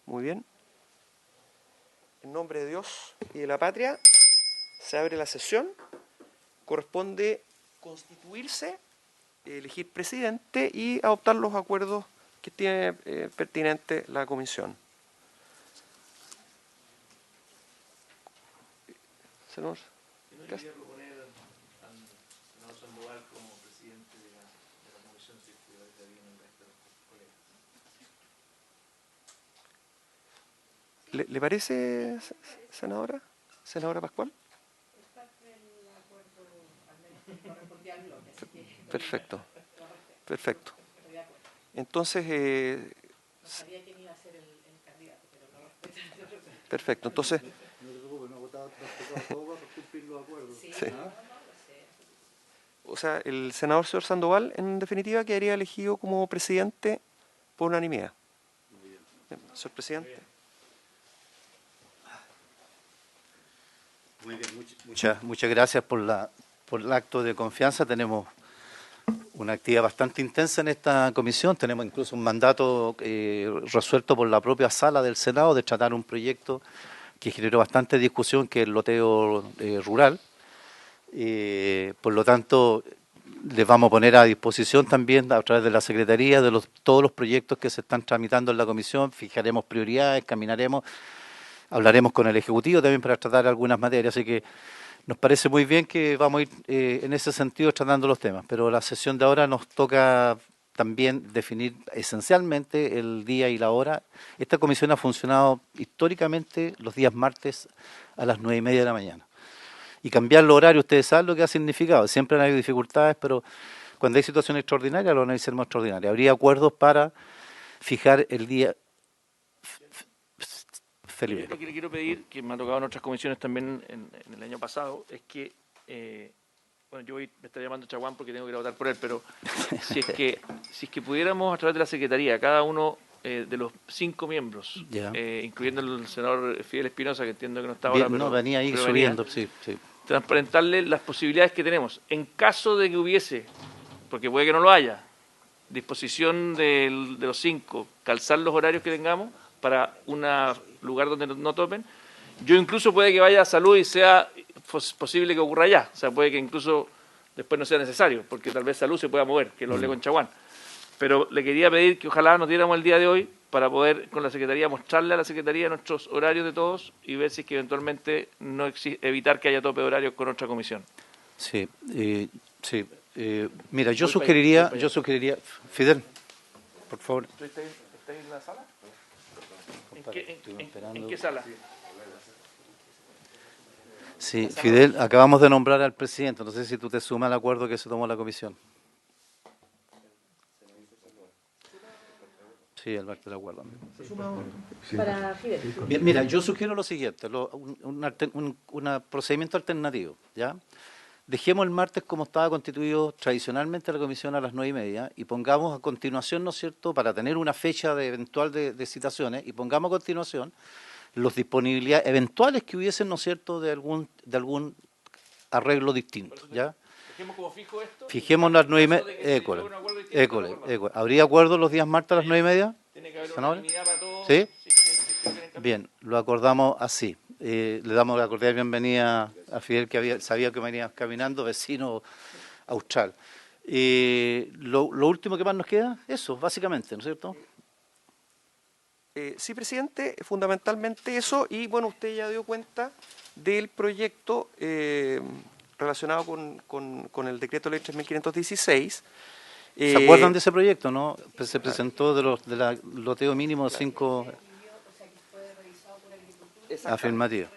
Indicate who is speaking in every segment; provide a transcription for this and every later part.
Speaker 1: Muy bien. En nombre de Dios y de la patria, se abre la sesión. Corresponde constituirse, elegir presidente y adoptar los acuerdos que tiene pertinente la comisión. Senador.
Speaker 2: Yo quería proponer al senador Sandoval como presidente de la comisión, si es que parece bien el resto de los colegas.
Speaker 1: ¿Le parece, senadora? ¿Senadora Pascual? Perfecto. Perfecto. Entonces,
Speaker 3: sabía quién iba a ser el candidato, pero no respeto.
Speaker 1: perfecto. Entonces,
Speaker 4: No te preocupes, no ha votado todo para cumplir los acuerdos.
Speaker 3: Sí,
Speaker 1: sí.
Speaker 3: no lo sé.
Speaker 1: O sea, el senador señor Sandoval, en definitiva, quedaría elegido como presidente por unanimidad.
Speaker 4: Muy bien.
Speaker 1: Bien, señor presidente.
Speaker 4: Muy bien, muchas gracias por el acto de confianza. Tenemos una actividad bastante intensa en esta comisión. Tenemos incluso un mandato resuelto por la propia sala del Senado de tratar un proyecto que generó bastante discusión, que es el loteo rural. Por lo tanto, les vamos a poner a disposición también a través de la Secretaría de todos los proyectos que se están tramitando en la comisión. Fijaremos prioridades, caminaremos, hablaremos con el Ejecutivo también para tratar algunas materias. Así que nos parece muy bien que vamos a ir en ese sentido tratando los temas. Pero la sesión de ahora nos toca también definir esencialmente el día y la hora. Esta comisión ha funcionado históricamente los días martes a las 9:30 de la mañana. Y cambiar los horarios, ustedes saben lo que ha significado. Siempre han habido dificultades, pero cuando hay situaciones extraordinarias, lo van a ser más extraordinarias. Habría acuerdos para fijar el día. Felipe.
Speaker 2: Lo que le quiero pedir, que me ha tocado en otras comisiones también en el año pasado, es que, bueno, yo hoy me está llamando Chaguán porque tengo que ir a votar por él, pero si es que pudiéramos a través de la Secretaría, cada uno de los 5 miembros, incluyendo el senador Fidel Espinosa, que entiendo que no está ahora,
Speaker 4: Bien,
Speaker 2: pero
Speaker 4: no, venía ahí subiendo, sí.
Speaker 2: Transparentarle las posibilidades que tenemos. En caso de que hubiese, porque puede que no lo haya, disposición de los 5, calzar los horarios que tengamos para un lugar donde no topen. Yo incluso puede que vaya a salud y sea posible que ocurra allá. O sea, puede que incluso después no sea necesario, porque tal vez salud se pueda mover, que lo hablé con Chaguán. Pero le quería pedir que ojalá nos diéramos el día de hoy para poder con la Secretaría mostrarle a la Secretaría nuestros horarios de todos y ver si es que eventualmente evitar que haya tope de horarios con otra comisión.
Speaker 4: Sí. Mira, yo sugeriría, Fidel, por favor.
Speaker 2: ¿Está en la sala? ¿En qué sala?
Speaker 4: Sí, Fidel, acabamos de nombrar al presidente. No sé si tú te sumas al acuerdo que se tomó en la comisión. Sí, el parte del acuerdo.
Speaker 3: Para Fidel.
Speaker 4: Bien, mira, yo sugiero lo siguiente, un procedimiento alternativo, ¿ya? Dejemos el martes como estaba constituido tradicionalmente la comisión a las 9:30 y pongamos a continuación, ¿no es cierto?, para tener una fecha eventual de citaciones, y pongamos a continuación las disponibilidades eventuales que hubiesen, ¿no es cierto?, de algún arreglo distinto, ¿ya?
Speaker 2: Dejemos como fijo esto.
Speaker 4: Fijemos las 9:30. École. ¿Habría acuerdo los días martes a las 9:30?
Speaker 2: Tiene que haber unanimidad para todos.
Speaker 4: ¿Sí? Bien, lo acordamos así. Le damos la cordial bienvenida a Fidel, que sabía que venía caminando, vecino austral. Lo último que más nos queda, eso, básicamente, ¿no es cierto?
Speaker 1: Sí, presidente, fundamentalmente eso. Y bueno, usted ya dio cuenta del proyecto relacionado con el decreto ley 3.516.
Speaker 4: ¿Se acuerdan de ese proyecto, no? Pues se presentó del loteo mínimo de 5... Afirmativo.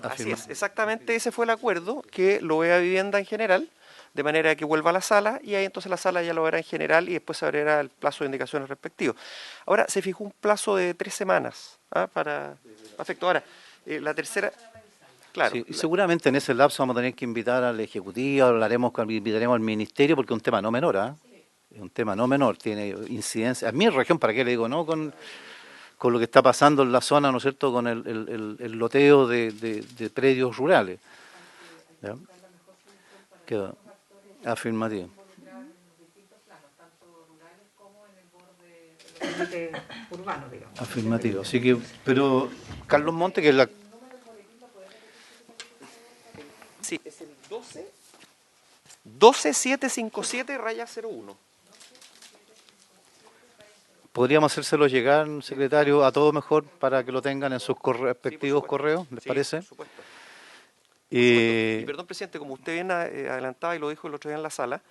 Speaker 1: Así es, exactamente ese fue el acuerdo, que lo vea Vivienda en general, de manera que vuelva a la sala, y ahí entonces la sala ya lo verá en general y después se abrirá el plazo de indicaciones respectivo. Ahora, se fijó un plazo de 3 semanas para efecto. Ahora, la tercera... Claro.
Speaker 4: Sí, y seguramente en ese lapso vamos a tener que invitar al Ejecutivo, invitaremos al Ministerio, porque es un tema no menor, ¿ah? Es un tema no menor, tiene incidencia. A mi región, ¿para qué le digo? No con lo que está pasando en la zona, ¿no es cierto?, con el loteo de predios rurales. ¿Ya? Quedó afirmativo.
Speaker 3: límite urbano, digamos.
Speaker 4: Afirmativo. Así que, pero Carlos Monte, que es la...
Speaker 1: Sí, es el 12757-01.
Speaker 4: Podríamos hacérselo llegar, secretario, a todo mejor para que lo tengan en sus respectivos correos, ¿les parece?
Speaker 1: Por supuesto. Y
Speaker 4: Eh,
Speaker 1: perdón, presidente, como usted bien adelantaba y lo dijo el otro día en la sala,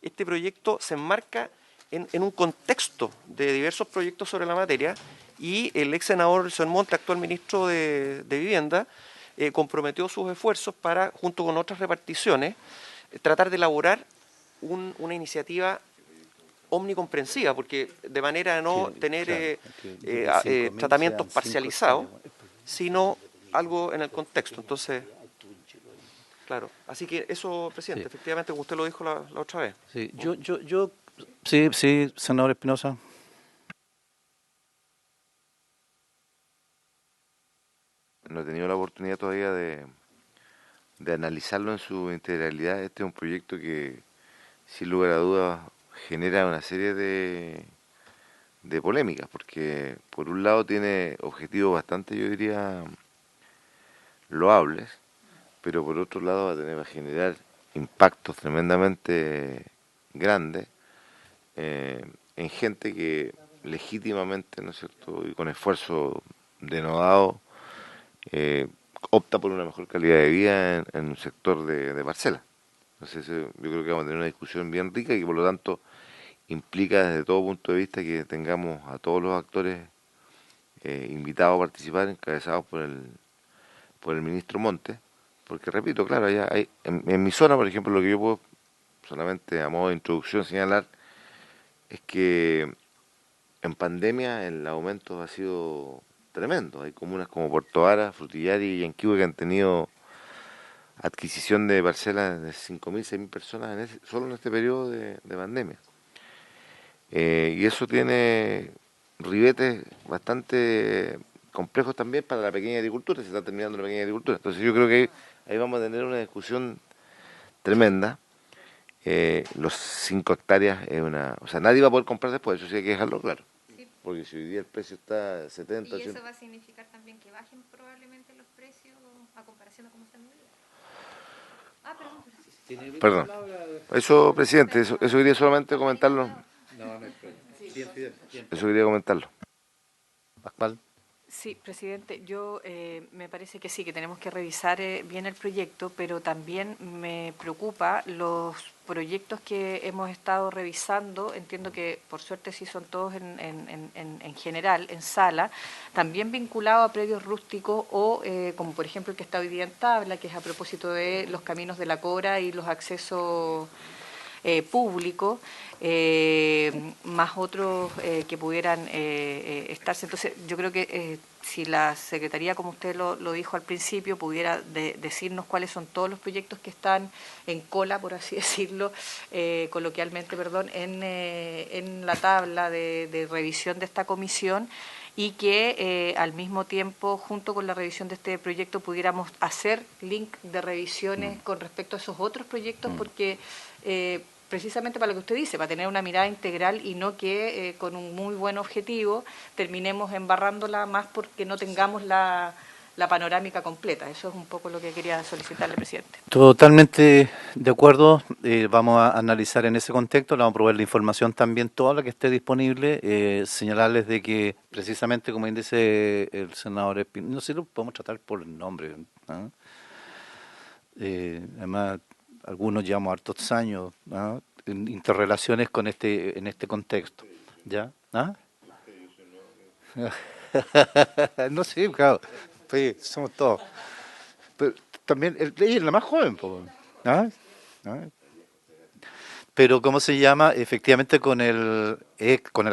Speaker 1: este proyecto se enmarca en un contexto de diversos proyectos sobre la materia y el ex senador Son Monte, actual ministro de Vivienda, comprometió sus esfuerzos para, junto con otras reparticiones, tratar de elaborar una iniciativa omnicomprensiva, porque de manera de no tener tratamientos parcializados, sino algo en el contexto. Entonces, claro, así que eso, presidente,
Speaker 4: Sí.
Speaker 1: efectivamente, como usted lo dijo la otra vez.
Speaker 4: sí, sí, senador Espinosa.
Speaker 5: No he tenido la oportunidad todavía de analizarlo en su integralidad. Este es un proyecto que, sin lugar a dudas, genera una serie de polémicas, porque por un lado tiene objetivos bastante, yo diría, loables, pero por otro lado va a generar impactos tremendamente grandes en gente que legítimamente, ¿no es cierto?, y con esfuerzo denodado, eh, opta por una mejor calidad de vida en un sector de parcela. Entonces yo creo que vamos a tener una discusión bien rica y que por lo tanto implica desde todo punto de vista que tengamos a todos los actores invitados a participar, encabezados por el ministro Montes, porque repito, claro, allá hay, en mi zona, por ejemplo, lo que yo puedo solamente a modo de introducción señalar es que en pandemia el aumento ha sido tremendo. Hay comunas como Puerto Vara, Frutillar y Yanquihue que han tenido adquisición de parcelas de 5.000, 6.000 personas solo en este periodo de pandemia. Y eso tiene ribetes bastante complejos también para la pequeña agricultura, se está terminando la pequeña agricultura. Entonces yo creo que ahí vamos a tener una discusión tremenda. Los 5 hectáreas es una... O sea, nadie va a poder comprar después, eso sí hay que dejarlo claro.
Speaker 6: Sí.
Speaker 5: Porque si hoy día el precio está 70,
Speaker 6: Y
Speaker 5: 80...
Speaker 6: eso va a significar también que bajen probablemente los precios a comparación de cómo están hoy día. Ah, perdón.
Speaker 5: Perdón. Eso, presidente, eso quería solamente comentarlo. Eso quería comentarlo.
Speaker 4: Pascual.
Speaker 3: Sí, presidente, yo me parece que sí, que tenemos que revisar bien el proyecto, pero también me preocupa los proyectos que hemos estado revisando. Entiendo que por suerte sí son todos en general, en sala, también vinculados a predios rústicos o como por ejemplo el que está hoy día en tabla, que es a propósito de los caminos de la Cora y los accesos públicos, más otros que pudieran estarse. Entonces, yo creo que si la Secretaría, como usted lo dijo al principio, pudiera decirnos cuáles son todos los proyectos que están en cola, por así decirlo, coloquialmente, perdón, en la tabla de revisión de esta comisión, y que al mismo tiempo, junto con la revisión de este proyecto, pudiéramos hacer link de revisiones con respecto a esos otros proyectos, porque precisamente para lo que usted dice, para tener una mirada integral y no que con un muy buen objetivo terminemos embarrándola más porque no tengamos la panorámica completa. Eso es un poco lo que quería solicitarle, presidente.
Speaker 4: Totalmente de acuerdo. Vamos a analizar en ese contexto, le vamos a proveer la información también, toda la que esté disponible. Señalarles de que precisamente, como dice el senador Espinosa, no sé si lo podemos tratar por el nombre, ¿no? Además, algunos llevamos hartos años, ¿no?, en interrelaciones con en este contexto, ¿ya? ¿Ah? No sé, claro, sí, somos todos. Pero también, ella es la más joven, ¿ah? ¿Ah? Pero, ¿cómo se llama? Efectivamente, con el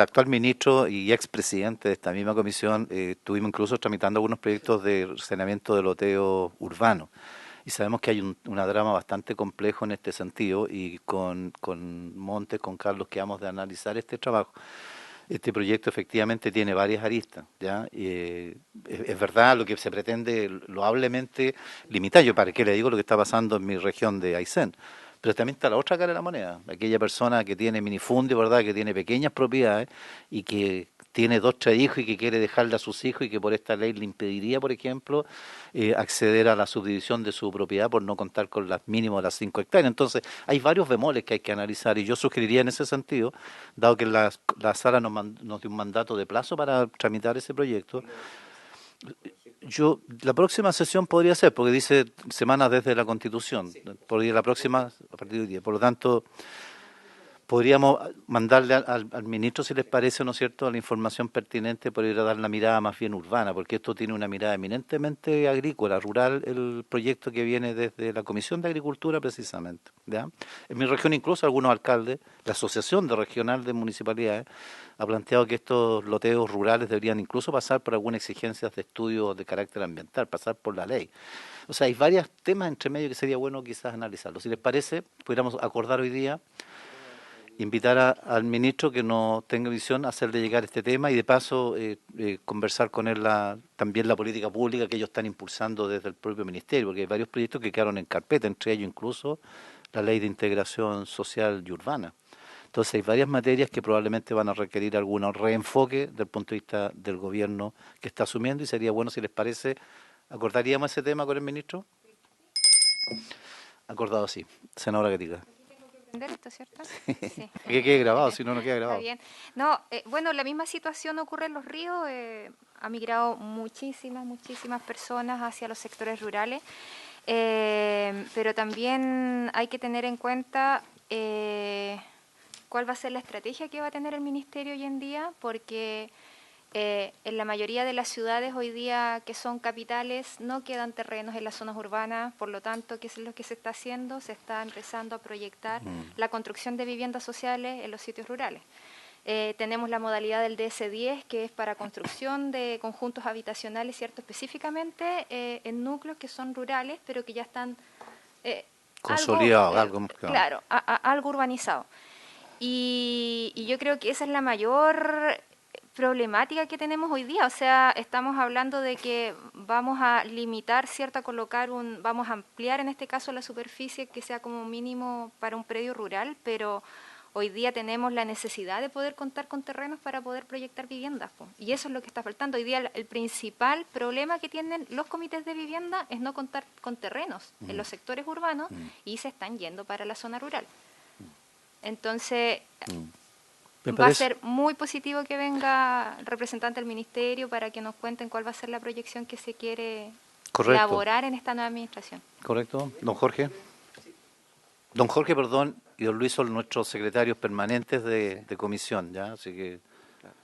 Speaker 4: actual ministro y expresidente de esta misma comisión, estuvimos incluso tramitando algunos proyectos de saneamiento de loteo urbano. Y sabemos que hay un drama bastante complejo en este sentido, y con Montes, con Carlos, que vamos a analizar este trabajo. Este proyecto efectivamente tiene varias aristas, ¿ya? Es verdad lo que se pretende loablemente limitar. Yo para qué le digo lo que está pasando en mi región de Aysén. Pero también está la otra cara de la moneda, aquella persona que tiene minifundio, ¿verdad?, que tiene pequeñas propiedades y que tiene 2, 3 hijos y que quiere dejarle a sus hijos y que por esta ley le impediría, por ejemplo, acceder a la subdivisión de su propiedad por no contar con las mínimo de las 5 hectáreas. Entonces, hay varios bemoles que hay que analizar y yo sugeriría en ese sentido, dado que la sala nos dio un mandato de plazo para tramitar ese proyecto, la próxima sesión podría ser, porque dice semanas desde la Constitución, podría la próxima a partir de hoy día. Por lo tanto, podríamos mandarle al ministro, si les parece, ¿no es cierto?, la información pertinente para ir a dar la mirada más bien urbana, porque esto tiene una mirada eminentemente agrícola, rural, el proyecto que viene desde la Comisión de Agricultura precisamente, ¿ya? En mi región incluso algunos alcaldes, la Asociación Regional de Municipalidades, ha planteado que estos loteos rurales deberían incluso pasar por algunas exigencias de estudio de carácter ambiental, pasar por la ley. O sea, hay varios temas entre medio que sería bueno quizás analizarlos. Si les parece, pudiéramos acordar hoy día invitar al ministro que nos tenga visión, hacerle llegar este tema y de paso conversar con él también la política pública que ellos están impulsando desde el propio ministerio, porque hay varios proyectos que quedaron en carpeta, entre ellos incluso la ley de integración social y urbana. Entonces hay varias materias que probablemente van a requerir algún reenfoque desde el punto de vista del gobierno que está asumiendo y sería bueno, si les parece, ¿acordaríamos ese tema con el ministro? Acordado, sí. Senadora Gatica.
Speaker 6: ¿Esto, cierto? Sí.
Speaker 4: Que quede grabado, si no, no queda grabado.
Speaker 6: Está bien. No, bueno, la misma situación ocurre en Los Ríos. Ha migrado muchísimas personas hacia los sectores rurales, pero también hay que tener en cuenta cuál va a ser la estrategia que va a tener el ministerio hoy en día, porque en la mayoría de las ciudades hoy día que son capitales no quedan terrenos en las zonas urbanas, por lo tanto, ¿qué es lo que se está haciendo? Se está empezando a proyectar la construcción de viviendas sociales en los sitios rurales. Tenemos la modalidad del DS10, que es para construcción de conjuntos habitacionales, ¿cierto? Específicamente en núcleos que son rurales, pero que ya están
Speaker 4: consolidados,
Speaker 6: algo urbanizado. Y yo creo que esa es la mayor problemática que tenemos hoy día. O sea, estamos hablando de que vamos a limitar, ¿cierto?, a colocar vamos a ampliar en este caso la superficie que sea como mínimo para un predio rural, pero hoy día tenemos la necesidad de poder contar con terrenos para poder proyectar viviendas, po. Y eso es lo que está faltando. Hoy día el principal problema que tienen los comités de vivienda es no contar con terrenos en los sectores urbanos y se están yendo para la zona rural. Entonces, va a ser muy positivo que venga el representante del ministerio para que nos cuenten cuál va a ser la proyección que se quiere elaborar en esta nueva administración.
Speaker 4: Correcto. Don Jorge. Don Jorge, perdón, y don Luis son nuestros secretarios permanentes de comisión, ¿ya? Así que...
Speaker 1: Claro.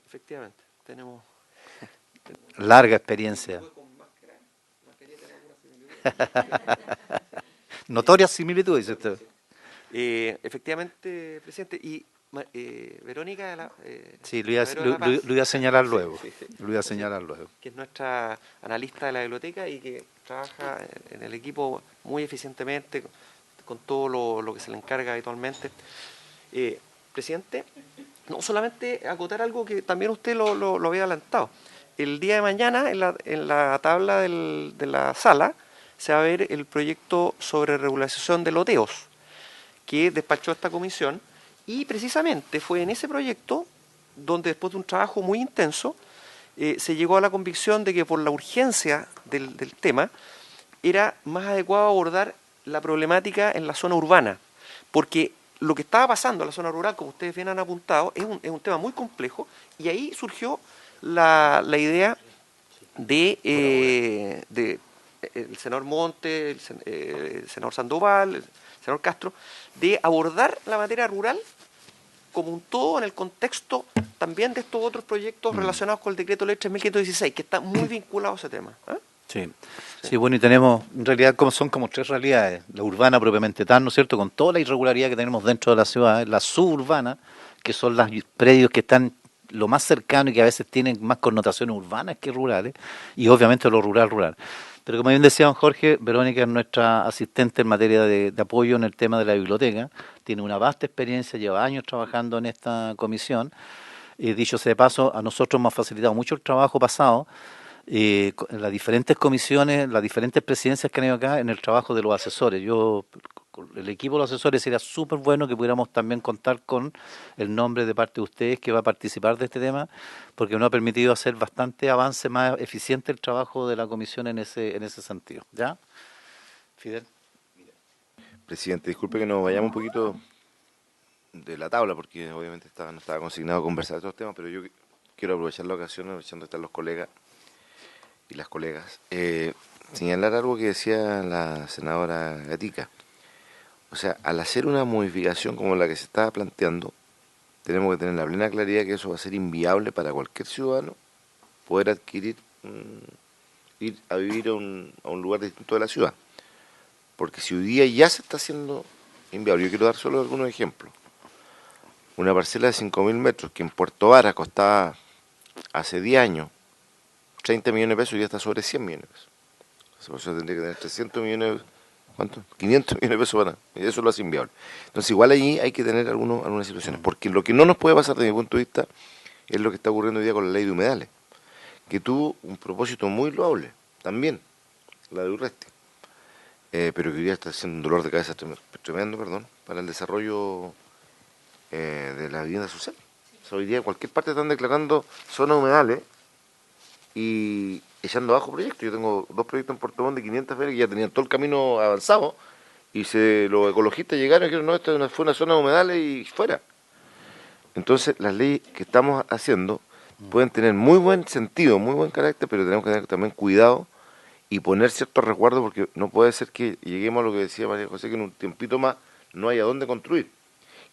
Speaker 1: Efectivamente, tenemos...
Speaker 4: larga experiencia. Notorias similitudes, dice usted.
Speaker 1: Efectivamente, presidente, y Verónica...
Speaker 4: sí, lo iba a señalar luego. Sí. Lo iba a señalar luego.
Speaker 1: Que es nuestra analista de la biblioteca y que trabaja en el equipo muy eficientemente con todo lo que se le encarga habitualmente. Presidente, no solamente acotar algo que también usted lo había adelantado. El día de mañana, en la tabla de la sala, se va a ver el proyecto sobre regularización de loteos que despachó esta comisión, y precisamente fue en ese proyecto donde, después de un trabajo muy intenso, se llegó a la convicción de que por la urgencia del tema era más adecuado abordar la problemática en la zona urbana, porque lo que estaba pasando en la zona rural, como ustedes bien han apuntado, es un tema muy complejo, y ahí surgió la idea de el senador Monte, el senador Sandoval, el senador Castro, de abordar la materia rural como un todo en el contexto también de estos otros proyectos relacionados con el decreto ley 3.516, que está muy vinculado a ese tema.
Speaker 4: Sí, bueno, y tenemos, en realidad, son como tres realidades. La urbana propiamente tal, ¿no es cierto?, con toda la irregularidad que tenemos dentro de la ciudad, la suburbana, que son los predios que están lo más cercano y que a veces tienen más connotaciones urbanas que rurales, y obviamente lo rural. Pero como bien decía don Jorge, Verónica es nuestra asistente en materia de apoyo en el tema de la biblioteca, tiene una vasta experiencia, lleva años trabajando en esta comisión, dicho sea de paso, a nosotros nos ha facilitado mucho el trabajo pasado, en las diferentes comisiones, las diferentes presidencias que han ido acá, en el trabajo de los asesores. Yo el equipo de los asesores sería súper bueno que pudiéramos también contar con el nombre de parte de ustedes que va a participar de este tema, porque nos ha permitido hacer bastante avance, más eficiente el trabajo de la comisión en ese sentido. ¿Ya? Fidel.
Speaker 5: Presidente, disculpe que nos vayamos un poquito de la tabla, porque obviamente no estaba consignado a conversar de estos temas, pero yo quiero aprovechar la ocasión, aprovechando que están los colegas y las colegas, señalar algo que decía la senadora Gatica. O sea, al hacer una modificación como la que se está planteando, tenemos que tener la plena claridad que eso va a ser inviable para cualquier ciudadano poder adquirir, ir a vivir a un lugar distinto de la ciudad. Porque si hoy día ya se está haciendo inviable, yo quiero dar solo algunos ejemplos. Una parcela de 5.000 metros que en Puerto Vara costaba hace 10 años 30 millones de pesos y ya está sobre 100 millones de pesos. Esa persona tendría que tener 300 millones, ¿cuánto? 500 millones de pesos para, y eso lo hace inviable. Entonces igual allí hay que tener algunas situaciones, porque lo que no nos puede pasar desde mi punto de vista es lo que está ocurriendo hoy día con la ley de humedales, que tuvo un propósito muy loable, también, la de Urresti. Pero que hoy día está haciendo un dolor de cabeza tremendo, para el desarrollo de la vivienda social. O sea, hoy día en cualquier parte están declarando zonas humedales y echando abajo proyectos. Yo tengo 2 proyectos en Puerto Montt de 500 feria que ya tenían todo el camino avanzado y los ecologistas llegaron y dijeron, no, esta fue una zona de humedales y fuera. Entonces, las leyes que estamos haciendo pueden tener muy buen sentido, muy buen carácter, pero tenemos que tener también cuidado y poner ciertos resguardos, porque no puede ser que lleguemos a lo que decía María José, que en un tiempito más no haya dónde construir.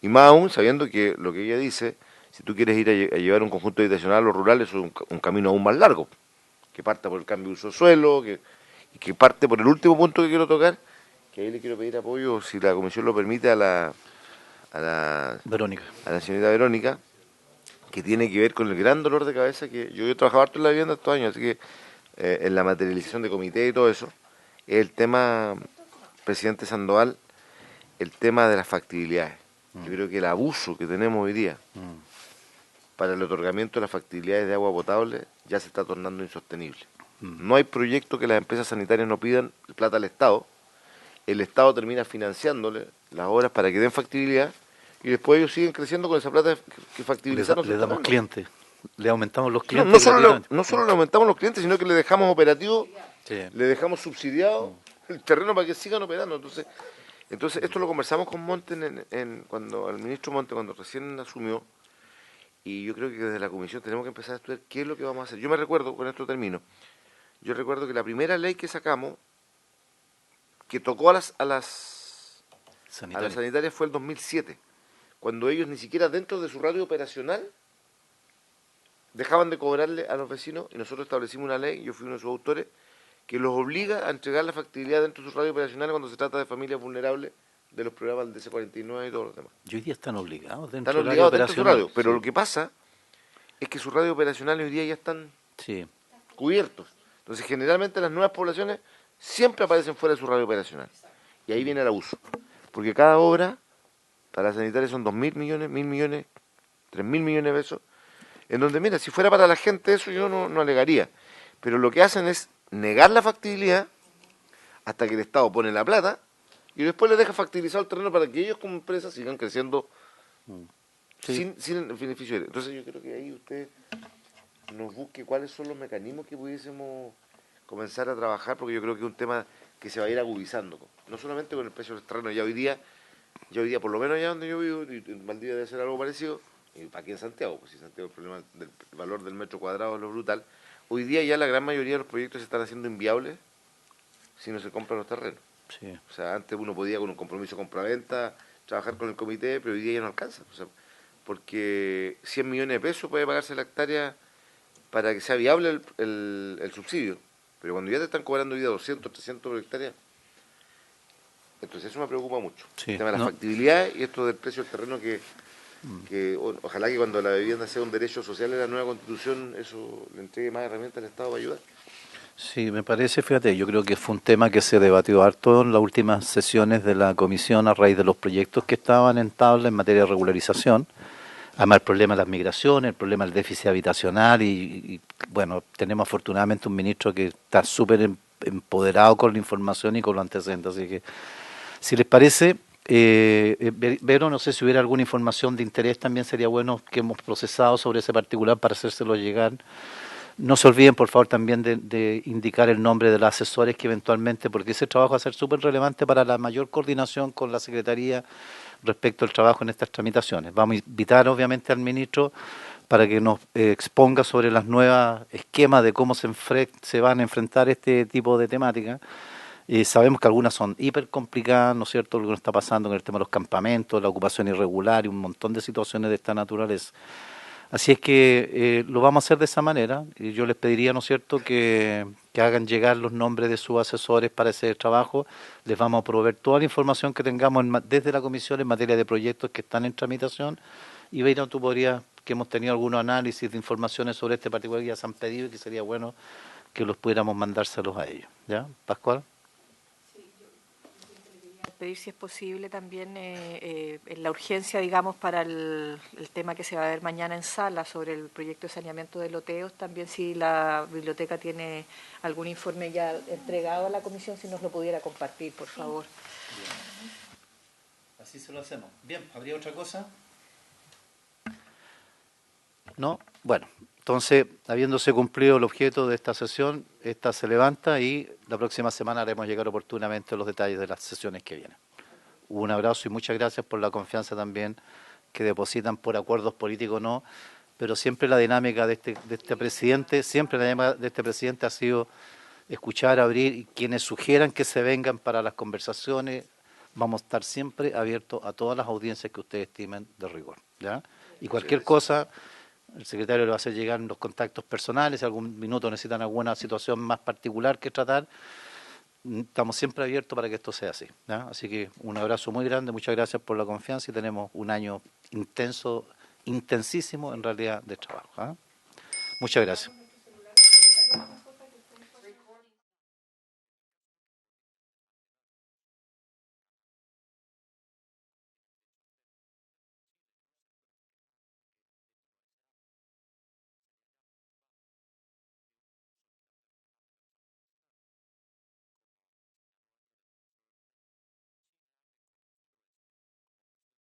Speaker 5: Y más aún sabiendo que lo que ella dice, si tú quieres ir a llevar un conjunto habitacional a los rurales, es un camino aún más largo, que parta por el cambio de uso de suelo, y que parte por el último punto que quiero tocar, que ahí le quiero pedir apoyo, si la comisión lo permite, a la
Speaker 4: Verónica.
Speaker 5: A la señorita Verónica, que tiene que ver con el gran dolor de cabeza que yo he trabajado harto en la vivienda estos años, así que en la materialización de comité y todo eso, el tema, presidente Sandoval, el tema de las factibilidades. Yo creo que el abuso que tenemos hoy día para el otorgamiento de las factibilidades de agua potable ya se está tornando insostenible. No hay proyecto que las empresas sanitarias no pidan plata al Estado, el Estado termina financiándole las obras para que den factibilidad y después ellos siguen creciendo con esa plata que factibilizaron.
Speaker 4: Le damos clientes, le aumentamos los
Speaker 5: No,
Speaker 4: clientes.
Speaker 5: no solo le aumentamos los clientes, sino que le dejamos operativo,
Speaker 4: Sí.
Speaker 5: le dejamos subsidiado el terreno para que sigan operando. Entonces esto lo conversamos con Monte cuando el ministro Monte, cuando recién asumió, y yo creo que desde la comisión tenemos que empezar a estudiar qué es lo que vamos a hacer. Yo me recuerdo, con esto termino, yo recuerdo que la primera ley que sacamos, que tocó a las sanitarias fue el 2007, cuando ellos ni siquiera dentro de su radio operacional dejaban de cobrarle a los vecinos, y nosotros establecimos una ley, yo fui uno de sus autores, que los obliga a entregar la factibilidad dentro de su radio operacional cuando se trata de familias vulnerables de los programas del DC49 y todos los demás.
Speaker 4: Y hoy día están obligados dentro
Speaker 5: Están
Speaker 4: del radio
Speaker 5: obligados dentro de su
Speaker 4: operacional.
Speaker 5: radio, pero
Speaker 4: Sí.
Speaker 5: lo que pasa es que sus radios operacionales hoy día ya están
Speaker 4: Sí.
Speaker 5: cubiertos. Entonces, generalmente las nuevas poblaciones siempre aparecen fuera de su radio operacional. Y ahí viene el abuso. Porque cada obra para las sanitarias son 2.000 millones, 1.000 millones, 3.000 millones de pesos. En donde, mira, si fuera para la gente eso yo no alegaría. Pero lo que hacen es negar la factibilidad hasta que el Estado pone la plata y después les deja factibilizado el terreno para que ellos como empresa sigan creciendo
Speaker 4: Sí.
Speaker 5: sin el beneficio. Entonces yo creo que ahí usted nos busque cuáles son los mecanismos que pudiésemos comenzar a trabajar, porque yo creo que es un tema que se va a ir agudizando, no solamente con el precio del terreno, ya hoy día por lo menos allá donde yo vivo, y en Valdivia debe ser algo parecido, y aquí en Santiago, pues si Santiago el problema del valor del metro cuadrado es lo brutal, hoy día ya la gran mayoría de los proyectos se están haciendo inviables si no se compran los terrenos.
Speaker 4: Sí.
Speaker 5: O sea, antes uno podía con un compromiso compra-venta trabajar con el comité, pero hoy día ya no alcanza. O sea, porque 100 millones de pesos puede pagarse la hectárea para que sea viable el subsidio. Pero cuando ya te están cobrando hoy día 200, 300 por hectárea, entonces eso me preocupa mucho.
Speaker 4: Sí,
Speaker 5: El tema de la
Speaker 4: no.
Speaker 5: factibilidad y esto del precio del terreno que ojalá que cuando la vivienda sea un derecho social en la nueva constitución, eso le entregue más herramientas al Estado para ayudar.
Speaker 4: Sí, me parece, fíjate, yo creo que fue un tema que se debatió harto en las últimas sesiones de la comisión a raíz de los proyectos que estaban en tabla en materia de regularización. Además, el problema de las migraciones, el problema del déficit habitacional y bueno, tenemos afortunadamente un ministro que está súper empoderado con la información y con los antecedentes, así que Si les parece, Vero, no sé si hubiera alguna información de interés, también sería bueno que hemos procesado sobre ese particular para hacérselo llegar. No se olviden, por favor, también de indicar el nombre de los asesores que eventualmente, porque ese trabajo va a ser súper relevante para la mayor coordinación con la Secretaría respecto al trabajo en estas tramitaciones. Vamos a invitar, obviamente, al ministro para que nos exponga sobre las nuevas esquemas de cómo se van a enfrentar este tipo de temáticas. Sabemos que algunas son hiper complicadas, ¿no es cierto?, lo que nos está pasando con el tema de los campamentos, la ocupación irregular y un montón de situaciones de esta naturaleza. Así es que lo vamos a hacer de esa manera. Y yo les pediría, ¿no es cierto?, que hagan llegar los nombres de sus asesores para ese trabajo. Les vamos a proveer toda la información que tengamos desde la comisión en materia de proyectos que están en tramitación. Y Beira, tú podrías, que hemos tenido algunos análisis de informaciones sobre este particular que ya se han pedido y que sería bueno que los pudiéramos mandárselos a ellos. ¿Ya, Pascual?
Speaker 3: Pedir si es posible también en la urgencia, digamos, para el tema que se va a ver mañana en sala sobre el proyecto de saneamiento de loteos, también si la biblioteca tiene algún informe ya entregado a la comisión, si nos lo pudiera compartir, por favor.
Speaker 4: Bien. Así se lo hacemos. Bien, ¿habría otra cosa? ¿No? Bueno, entonces, habiéndose cumplido el objeto de esta sesión, esta se levanta y la próxima semana haremos llegar oportunamente los detalles de las sesiones que vienen. Un abrazo y muchas gracias por la confianza también que depositan por acuerdos políticos o no, pero siempre la dinámica de este presidente, siempre la dinámica de este presidente ha sido escuchar, abrir, y quienes sugieran que se vengan para las conversaciones, vamos a estar siempre abiertos a todas las audiencias que ustedes estimen de rigor, ¿ya? Y cualquier cosa, el secretario le va a hacer llegar los contactos personales, si algún minuto necesitan alguna situación más particular que tratar, estamos siempre abiertos para que esto sea así, ¿ya? Así que un abrazo muy grande, muchas gracias por la confianza y tenemos un año intenso, intensísimo en realidad de trabajo, ¿eh? Muchas gracias.